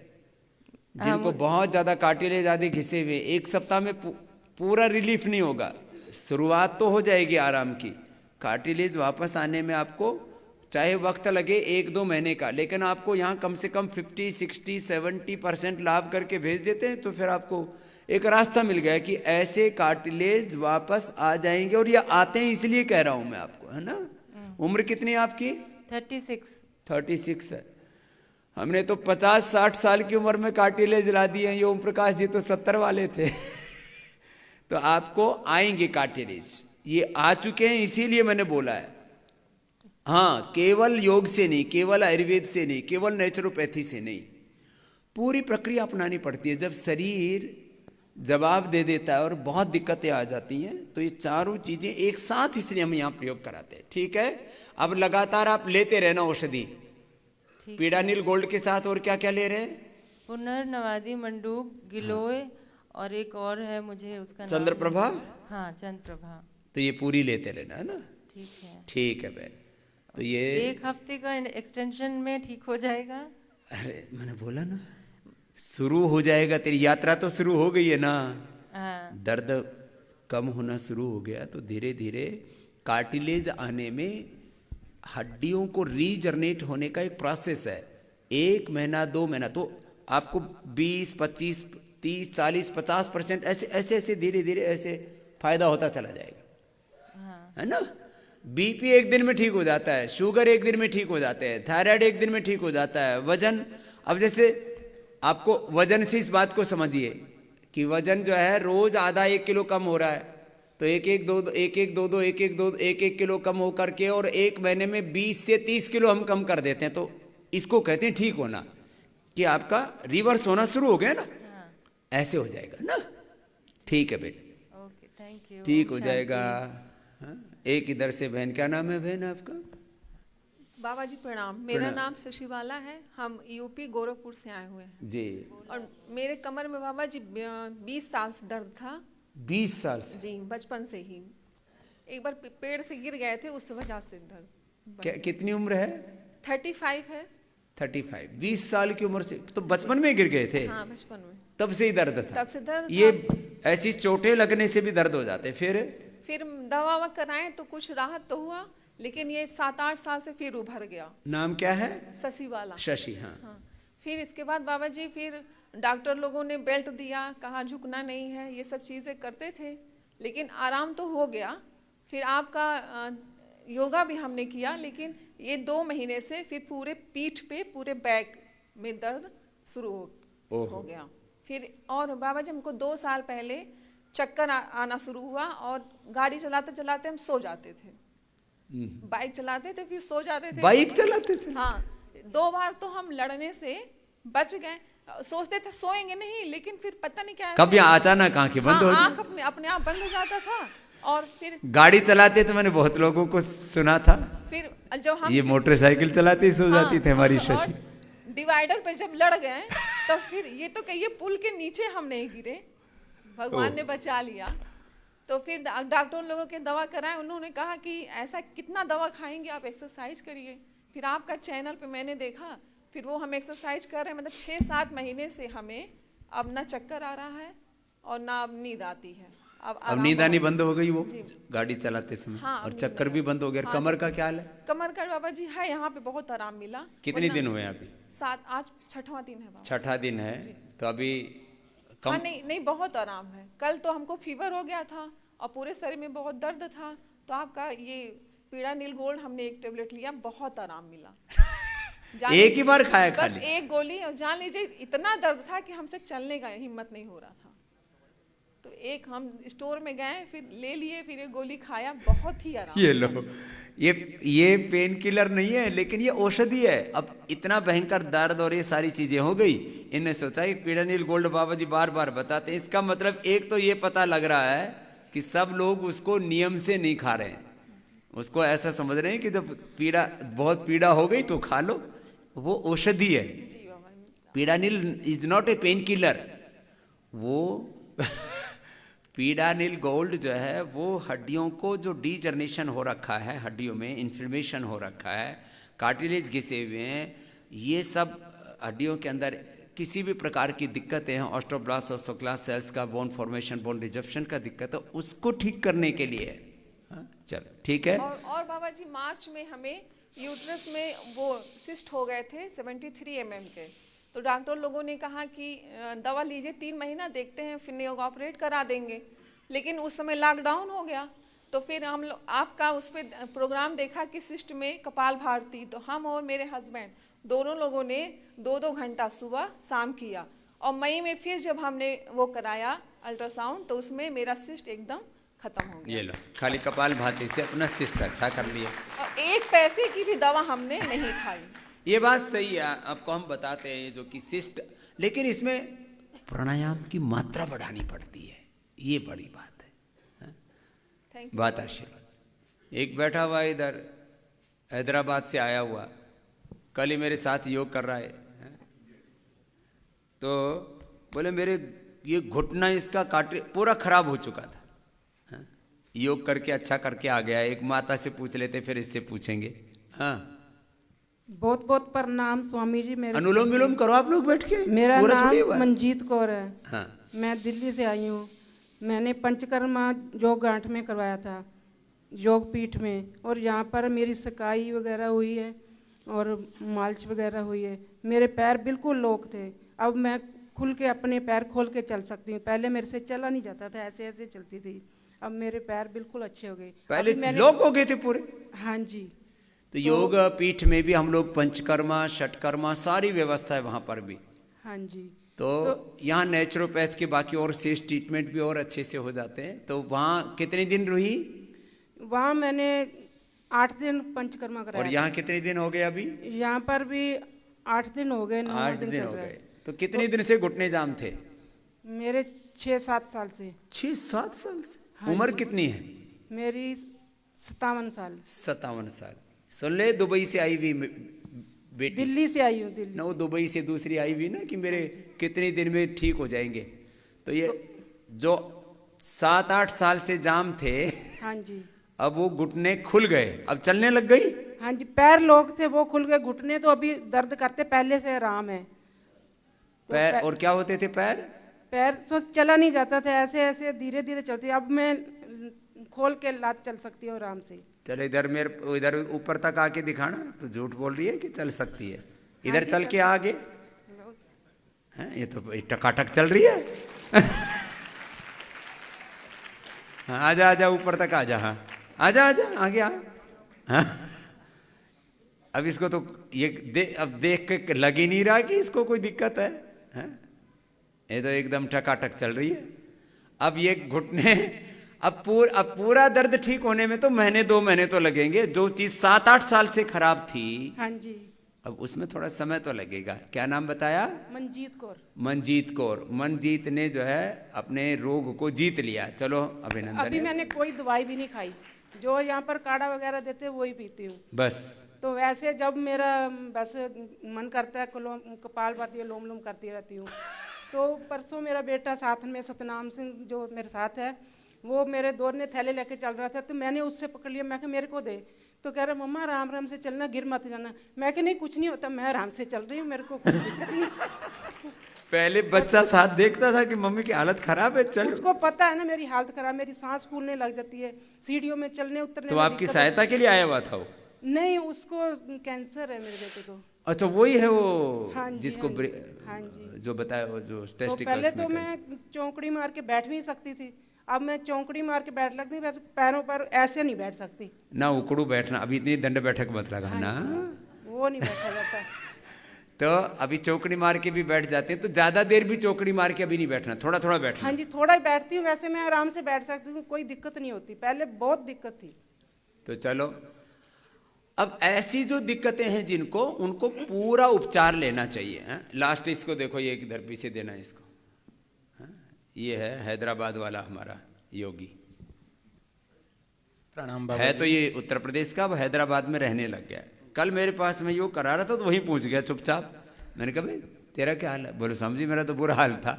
जिनको बहुत ज्यादा कार्टिलेज आदि घिसे हुए, 1 सप्ताह में पूरा रिलीफ नहीं होगा, शुरुआत तो हो जाएगी आराम की। कार्टिलेज वापस आने में आपको चाहे वक्त लगे 1-2 महीने का, लेकिन आपको यहाँ कम से कम 50, 60, 70% लाभ करके भेज देते हैं, तो फिर आपको एक रास्ता मिल गया कि ऐसे कार्टिलेज वापस आ जाएंगे। और ये आते हैं इसलिए कह रहा हूं मैं आपको, है ना। उम्र कितनी है आपकी? 36 है। हमने तो 50-60 साल की उम्र में कार्टिलेज ला दिए हैं। ये ओम प्रकाश जी तो 70 वाले थे। तो आपको आएंगे कार्टिलेज, ये आ चुके हैं, इसीलिए मैंने बोला है। हाँ, केवल योग से नहीं, केवल आयुर्वेद से नहीं, केवल नेचुरोपैथी से नहीं, पूरी प्रक्रिया अपनानी पड़ती है। जब शरीर जवाब दे देता है और बहुत दिक्कतें आ जाती हैं, तो ये चारों चीजें एक साथ, इसलिए हम यहाँ प्रयोग कराते हैं। ठीक है, अब लगातार आप लेते रहना औषधि। पीड़ानील गोल्ड के साथ और क्या क्या ले रहे हैं? पुनर्नवादी, मंडूक, गिलोय, और एक और है मुझे उसका नाम। चंद्रप्रभा। हाँ, चंद्रप्रभा। तो ये पूरी लेते रहना, है ना। ठीक है बहन। तो ये 1 हफ्ते का एक्सटेंशन में ठीक हो जाएगा। अरे मैंने बोला ना, शुरू हो जाएगा, तेरी यात्रा तो शुरू हो गई है ना। दर्द कम होना शुरू हो गया, तो धीरे धीरे कार्टिलेज आने में, हड्डियों को रीजनरेट होने का एक प्रोसेस है। 1 महीना 2 महीना तो आपको 20, 25, 30, 40, 50% ऐसे ऐसे धीरे धीरे ऐसे फायदा होता चला जाएगा, है ना। बीपी 1 दिन में ठीक हो जाता है, शुगर 1 दिन में ठीक हो जाते हैं, थायराइड 1 दिन में ठीक हो जाता है, वजन। अब जैसे आपको वजन से इस बात को समझिए कि वजन जो है रोज आधा 1 किलो कम हो रहा है, तो 1-1, 2-2, 1-1 किलो कम होकर के, और 1 महीने में 20 से 30 किलो हम कम कर देते हैं, तो इसको कहते हैं ठीक होना, कि आपका रिवर्स होना शुरू हो गया ना। ऐसे हो जाएगा ना। ठीक है बेटे, ओके, थैंक यू। ठीक हो जाएगा। एक इधर से बहन, क्या नाम है बहन आपका? बाबा जी प्रणाम। मेरा नाम शशिबाला है। हम यूपी गोरखपुर से आए हुए हैं जी। और मेरे कमर में बाबा जी 20 साल से दर्द था। 20 साल से? जी, बचपन से ही। एक बार पेड़ से गिर गए थे, उस वजह से दर्द। कितनी उम्र है? 35 है। 35। 20 साल की उम्र से, तो बचपन में गिर गए थे? हाँ, बचपन में। तब से ही दर्द था? तब से दर्द। ये ऐसी चोटें लगने से भी दर्द हो जाते? फिर दवा कराए तो कुछ राहत तो हुआ, लेकिन ये 7-8 साल से फिर उभर गया। नाम क्या है? शशिबाला। शशि, हाँ। फिर इसके बाद बाबा जी, फिर डॉक्टर लोगों ने बेल्ट दिया, कहा झुकना नहीं है, ये सब चीज़ें करते थे, लेकिन आराम तो हो गया। फिर आपका योगा भी हमने किया, लेकिन ये 2 महीने से फिर पूरे पीठ पे, पूरे बैक में दर्द शुरू हो गया। फिर और बाबा जी, हमको 2 साल पहले चक्कर आना शुरू हुआ, और गाड़ी चलाते चलाते हम सो जाते थे। बाइक चलाते थे, फिर सो जाते थे। बाइक चलाते थे? हाँ, 2 बार तो हम लड़ने से बच गए। सोचते थे सोएंगे नहीं, लेकिन फिर पता नहीं क्या, कभी अचानक आंखें बंद हो आंख अपने आप बंद हो जाता था। और फिर गाड़ी चलाते तो मैंने बहुत लोगों को सुना था, फिर जब हम ये मोटरसाइकिल चलाते सो जाती थी हमारी शशि। डिवाइडर पे जब लड़ गए, तो फिर ये तो कहिए पुल के नीचे हम नहीं गिरे, भगवान ने बचा लिया। तो फिर डॉक्टर लोगों के दवा कराए, उन्होंने कहा कि ऐसा कितना दवा खाएंगे, आप एक्सरसाइज करिए। फिर आपका चैनल पे मैंने देखा, फिर वो हम एक्सरसाइज कर रहे हैं। मतलब 6-7 महीने से हमें अब ना चक्कर आ रहा है और ना अब नींद आती है। अब नींद आनी बंद हो गई वो गाड़ी चलाते समय। हाँ, और चक्कर भी बंद हो गया। हाँ, कमर का क्या हाल है? कमर का बाबा जी है, यहाँ पे बहुत आराम मिला। कितने दिन हुए अभी? 7, आज 6वां दिन है बाबा। 6ठा दिन है, तो अभी कम? हाँ, नहीं बहुत आराम है। कल तो हमको फीवर हो गया था और पूरे शरीर में बहुत दर्द था, तो आपका ये पीड़ानील गोल्ड हमने 1 टेबलेट लिया, बहुत आराम मिला। एक ही बार खाया बस 1 गोली, और जान लीजिए इतना दर्द था कि हमसे चलने का हिम्मत नहीं हो रहा था। तो एक हम स्टोर में गए, फिर ले लिए, फिर 1 गोली खाया, बहुत ही आराम। ये लो, ये पेन किलर नहीं है, लेकिन ये औषधि है। अब इतना भयंकर दर्द और ये सारी चीजें हो गई, इन्हें सोचा कि पीड़ानील गोल्ड बाबा जी बार बार बताते हैं। इसका मतलब एक तो ये पता लग रहा है कि सब लोग उसको नियम से नहीं खा रहे हैं, उसको ऐसा समझ रहे हैं कि जब बहुत पीड़ा हो गई तो खा लो। वो औषधि है। Peedanil is not a painkiller. वो पीड़ानील गोल्ड जो है वो हड्डियों को जो डीजनरेशन हो रखा है, हड्डियों में इन्फ्लेमेशन हो रखा है, कार्टिलेज घिसे हुए हैं, ये सब हड्डियों के अंदर किसी भी प्रकार की दिक्कतें हैं, ऑस्टोब्लास्ट, ऑस्टोक्लास्ट सेल्स का, बोन फॉर्मेशन, बोन रिजप्शन का दिक्कत है, उसको ठीक करने के लिए है। हाँ, चलो ठीक है। और बाबा जी मार्च में हमें यूट्रस में वो सिस्ट हो गए थे 73 mm के, तो डॉक्टर लोगों ने कहा कि दवा लीजिए 3 महीना देखते हैं, फिर नहीं ऑपरेट करा देंगे। लेकिन उस समय लॉकडाउन हो गया, तो फिर हम लोग आपका उस पर प्रोग्राम देखा कि सिस्ट में कपाल भारती, तो हम और मेरे हस्बैंड दोनों लोगों ने 2-2 घंटा सुबह शाम किया। और मई में फिर जब हमने वो कराया अल्ट्रासाउंड, तो उसमें मेरा सिस्ट एकदम खत्म हो गया। ये लो, खाली कपाल भाती से अपना सिस्ट अच्छा कर लिया, और 1 पैसे की भी दवा हमने नहीं खाई। ये बात सही है। आपको हम बताते हैं ये जो कि सिस्ट, लेकिन इसमें प्राणायाम की मात्रा बढ़ानी पड़ती है, ये बड़ी बात है। Thank you. बात आशीर्वाद। एक बैठा हुआ इधर हैदराबाद से आया हुआ, कल ही मेरे साथ योग कर रहा है, तो बोले मेरे ये घुटना इसका काटे पूरा खराब हो चुका था, योग करके अच्छा करके आ गया। एक माता से पूछ लेते, फिर इससे पूछेंगे। हाँ, बहुत बहुत प्रणाम स्वामी जी। मेरे अनुलोम विलोम करो आप लोग बैठ के, मेरा पूरा नाम थोड़ी हुआ। मंजीत कौर है। हाँ, मैं दिल्ली से आई हूँ। मैंने पंचकर्मा योग गांठ में करवाया था, योग पीठ में, और यहाँ पर मेरी सकाई वगैरह हुई है और मालिश वगैरह हुई है। मेरे पैर बिल्कुल लोक थे, अब मैं खुल के अपने पैर खोल के चल सकती हूँ। पहले मेरे से चला नहीं जाता था, ऐसे ऐसे चलती थी, अब मेरे पैर बिल्कुल अच्छे हो गए। पहले लोग हो गए थे पूरे। हाँ जी। तो योग पीठ में भी हम लोग पंचकर्मा, षटकर्मा सारी व्यवस्था है वहाँ पर भी। हाँ जी। तो यहाँ नेचुरोपैथ के बाकी और शेष ट्रीटमेंट भी और अच्छे से हो जाते हैं। तो वहाँ कितने दिन रही? वहाँ मैंने 8 दिन पंचकर्मा कराया। और यहाँ कितने दिन हो गए अभी? यहाँ पर भी 8 दिन हो गए, 9 दिन दिन चल हो रहा गए। है। तो कितने दिन से घुटने जाम थे? मेरे 6-7 साल से। 6-7 साल से? हाँ उम्र जी। कितनी है? मेरी 57 साल। 57 साल। सुन ले, दुबई से आई हुई बेटी, दिल्ली से आई हूँ। दिल्ली ना वो दुबई से दूसरी आई हुई ना कि मेरे कितने दिन में ठीक हो जाएंगे। तो ये जो 7-8 साल से जाम थे, हाँ जी, अब वो घुटने खुल गए, अब चलने लग गई। हाँ जी। पैर लोग थे वो खुल गए, घुटने तो अभी दर्द करते, पहले से आराम है। तो पैर और क्या होते थे? पैर सो चला नहीं जाता था, ऐसे ऐसे धीरे धीरे चलती। अब मैं खोल के लात चल सकती हूँ आराम से। चलो इधर ऊपर तक आके दिखाना। तो झूठ बोल रही है कि चल सकती है? इधर चल के आगे हैं, ये तो टकाटक चल रही है। हाँ, आजा आजा ऊपर तक आजा। हाँ, आजा आजा आगे आ। हाँ, अब इसको तो अब देख के लग ही नहीं रहा कि इसको कोई दिक्कत है। हाँ? ये तो एकदम टकाटक चल रही है। अब ये घुटने अब पूरा दर्द ठीक होने में तो 1-2 महीने तो लगेंगे। जो चीज 7-8 साल से खराब थी, हाँ जी, अब उसमें थोड़ा समय तो लगेगा। क्या नाम बताया? मंजीत कौर। मंजीत कौर। मंजीत ने जो है अपने रोग को जीत लिया। चलो अभिनंदन। अभी मैंने कोई दवाई भी नहीं खाई, जो यहाँ पर काढ़ा वगैरह देते हैं वही पीती हूँ बस। तो वैसे जब मेरा बस मन करता है कपाल भाती, लोम लोम करती रहती हूँ। तो परसों मेरा बेटा साथ में सतनाम सिंह जो मेरे साथ है, वो मेरे दौर ने थैले लेके चल रहा था, तो मैंने उससे पकड़ लिया। मैं कहा मेरे को दे। तो कह रहा मम्मा आराम आराम से चलना, गिर मत जाना। मैं कहा नहीं कुछ नहीं होता, मैं आराम से चल रही हूँ, मेरे को कुछ दिक्कत नहीं। पहले बच्चा साथ देखता था कि मम्मी की हालत खराब है, चल। उसको पता है ना मेरी हालत खराब, मेरी सांस फूलने लग जाती है, सीढ़ियों में चलने उतरने तो में आपकी दिक्कत सहायता के लिए आया हुआ था वो? नहीं, उसको कैंसर है मेरे बेटे को। अच्छा, वही है वो। हाँ जी, जिसको हाँ जी। जो बताया वो जो तो टेस्टिकल्स पहले में तो मैं चौंकड़ी मार के बैठ भी नहीं सकती थी, अब मैं चौंकड़ी मार के बैठ लगती, वैसे पैरों पर ऐसे नहीं बैठ सकती ना। उकड़ू बैठना, अभी इतनी दंड बैठक मत लगाना। वो नहीं बैठा जाता। तो अभी चौकड़ी मार के भी बैठ जाते हैं, तो ज्यादा देर भी चौकड़ी मार के अभी नहीं बैठना, थोड़ा थोड़ा बैठना। हाँ जी, थोड़ा ही बैठती हूँ, वैसे मैं आराम से बैठ सकती हूँ, कोई दिक्कत नहीं होती। पहले बहुत दिक्कत थी। तो चलो, अब ऐसी जो दिक्कतें हैं जिनको, उनको पूरा उपचार लेना चाहिए। लास्ट इसको देखो, ये इधर पीछे देना इसको। ये है हैदराबाद वाला हमारा योगी। प्रणाम बाबा है जी। तो ये उत्तर प्रदेश का, अब हैदराबाद में रहने लग गया। कल मेरे पास में योग करा रहा था, तो वहीं पूछ गया चुपचाप। मैंने कहा भाई तेरा क्या हाल है? बोले स्वामी जी मेरा तो बुरा हाल था।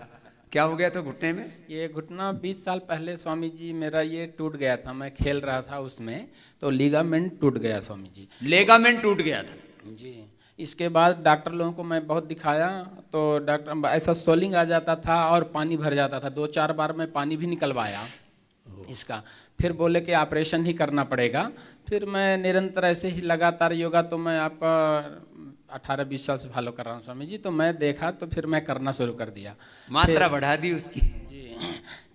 क्या हो गया था घुटने में? ये घुटना 20 साल पहले स्वामी जी मेरा ये टूट गया था। मैं खेल रहा था उसमें, तो लिगामेंट टूट गया स्वामी जी। लेगामेंट टूट गया था जी। इसके बाद डॉक्टर लोगों को मैं बहुत दिखाया, तो डॉक्टर ऐसा स्वेलिंग आ जाता था और पानी भर जाता था, 2-4 बार मैं पानी भी निकलवाया इसका। फिर बोले कि ऑपरेशन ही करना पड़ेगा। फिर मैं निरंतर ऐसे ही लगातार योगा, तो मैं आपका 18-20 साल से फॉलो कर रहा हूँ स्वामी जी। तो मैं देखा तो फिर मैं करना शुरू कर दिया, मात्रा बढ़ा दी उसकी जी।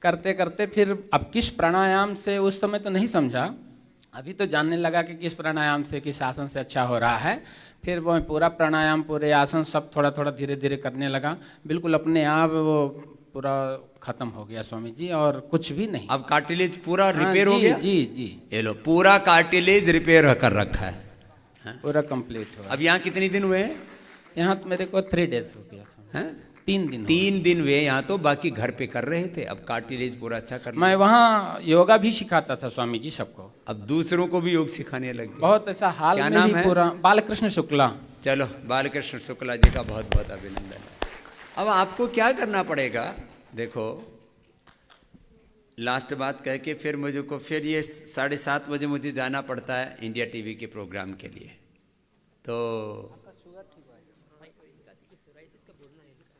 करते करते फिर अब किस प्राणायाम से, उस समय तो नहीं समझा, अभी तो जानने लगा कि किस प्राणायाम से, किस आसन से अच्छा हो रहा है। फिर वो पूरा प्राणायाम, पूरे आसन सब थोड़ा थोड़ा धीरे धीरे करने लगा, बिल्कुल अपने आप वो पूरा खत्म हो गया स्वामी जी, और कुछ भी नहीं। अब कार्टिलेज पूरा रिपेयर हाँ, हो गया। जी जी, ये लो, पूरा कार्टिलेज रिपेयर कर रखा है, पूरा कंप्लीट हुआ। अब यहाँ कितने दिन हुए हैं? यहाँ तो मेरे को 3 डेज हो गया स्वामी। हैं? 3 दिन। 3 दिन हुए यहाँ, तो बाकी घर पे कर रहे थे, अब कार्टिलेज पूरा अच्छा कर मैं वहाँ योगा भी सिखाता था स्वामी जी सबको, अब दूसरों को भी योग सिखाने लग गए। बहुत ऐसा हाल क्या में नाम ही है? पूरा बालकृष्ण शुक्ला। चलो, बालकृष्ण शुक्ला जी का बहुत बहुत अभिनंदन। अब आपको क्या करना पड़ेगा, देखो लास्ट बात कह के फिर मुझे को, फिर ये 7:30 बजे मुझे जाना पड़ता है इंडिया टीवी के प्रोग्राम के लिए। तो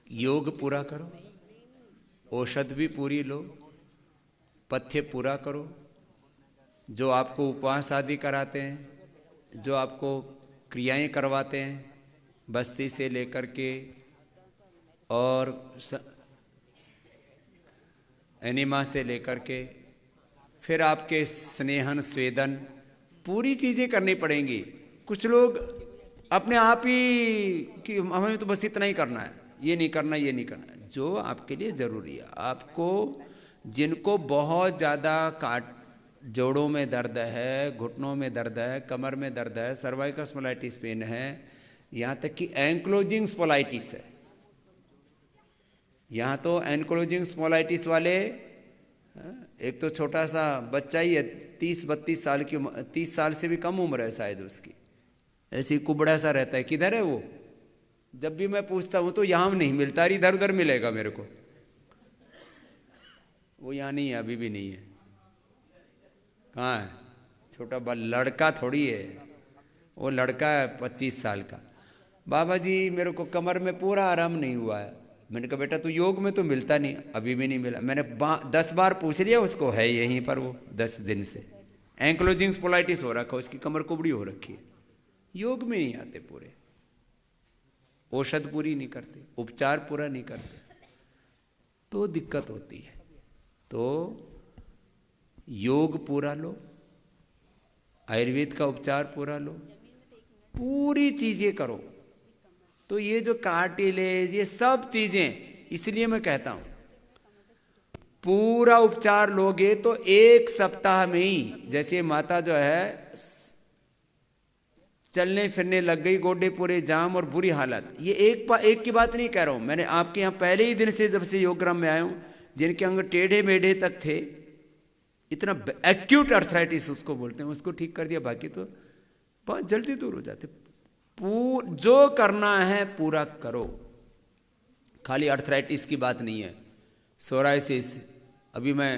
योग पूरा करो, औषध भी पूरी लो, पथ्य पूरा करो, जो आपको उपवास आदि कराते हैं, जो आपको क्रियाएं करवाते हैं बस्ती से लेकर के, और एनिमा से लेकर के, फिर आपके स्नेहन स्वेदन, पूरी चीज़ें करनी पड़ेंगी। कुछ लोग अपने आप ही कि हमें तो बस इतना ही करना है, ये नहीं करना, ये नहीं करना, जो आपके लिए ज़रूरी है। आपको, जिनको बहुत ज़्यादा जोड़ों में दर्द है, घुटनों में दर्द है, कमर में दर्द है, सर्वाइकल स्पॉन्डिलाइटिस पेन है, यहाँ तक कि एंक्लोजिंग स्पॉन्डिलाइटिस है, यहाँ तो एंक्लोजिंग स्पॉन्डिलाइटिस वाले, एक तो छोटा सा बच्चा ही है, 30-32 साल की, 30 साल से भी कम उम्र है शायद उसकी, ऐसी कुबड़ा सा रहता है। किधर है वो? जब भी मैं पूछता हूँ तो यहाँ नहीं मिलता, इधर उधर मिलेगा मेरे को, वो यहाँ नहीं है, अभी भी नहीं है। कहाँ है? छोटा लड़का थोड़ी है वो, लड़का है 25 साल का। बाबा जी मेरे को कमर में पूरा आराम नहीं हुआ है। मैंने कहा बेटा तू योग में तो मिलता नहीं, अभी भी नहीं मिला। मैंने 10 बार पूछ लिया उसको, है यहीं पर वो 10 दिन से एंक्लोजिंग स्पॉन्डिलाइटिस हो रखा, उसकी कमर कुबड़ी हो रखी है। योग में नहीं आते पूरे, औषध पूरी नहीं करते, उपचार पूरा नहीं करते, तो दिक्कत होती है। तो योग पूरा लो, आयुर्वेद का उपचार पूरा लो, पूरी चीजें करो, तो ये जो कार्टिलेज, ये सब चीजें, इसलिए मैं कहता हूं पूरा उपचार लोगे तो 1 सप्ताह में ही, जैसे माता जो है चलने फिरने लग गई, गोडे पूरे जाम और बुरी हालत। ये एक की बात नहीं कह रहा हूं, मैंने आपके यहाँ पहले ही दिन से, जब से योगग्राम में आया हूं, जिनके अंग टेढ़े मेढ़े तक थे, इतना एक्यूट अर्थराइटिस उसको बोलते हैं, उसको ठीक कर दिया, बाकी तो बहुत जल्दी दूर हो जाते। जो करना है पूरा करो, खाली अर्थराइटिस की बात नहीं है, सोराइसिस, अभी मैं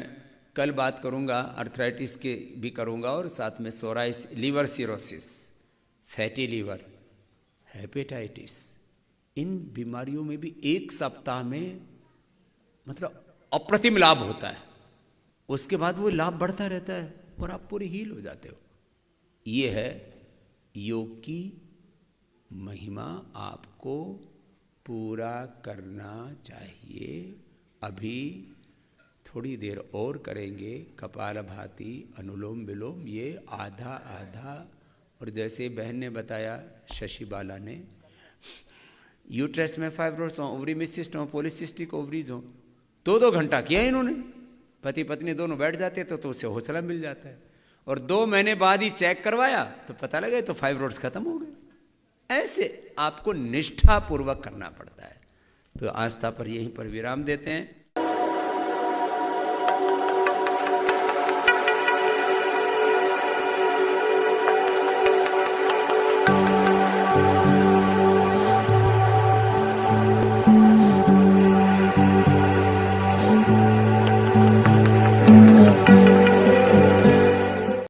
कल बात करूंगा, अर्थराइटिस के भी करूंगा, और साथ में psoriasis, liver cirrhosis, fatty liver, hepatitis, इन बीमारियों में भी 1 सप्ताह में मतलब अप्रतिम लाभ होता है। उसके बाद वो लाभ बढ़ता रहता है और आप पूरे हील हो जाते हो। ये है योग की महिमा, आपको पूरा करना चाहिए। अभी थोड़ी देर और करेंगे कपालभाति, अनुलोम विलोम, ये आधा आधा। और जैसे बहन ने बताया, शशि बाला ने, यूट्रस में फाइब्रोइड्स हो, ओवरी में सिस्ट हो, पॉलीसिस्टिक ओवरीज हो, 2-2 घंटा किया इन्होंने, पति पत्नी दोनों बैठ जाते तो उससे हौसला मिल जाता है। और 2 महीने बाद ही चेक करवाया तो पता लगा तो फाइब्रोइड्स खत्म हो गए। ऐसे आपको निष्ठापूर्वक करना पड़ता है। तो आस्था पर यहीं पर विराम देते हैं।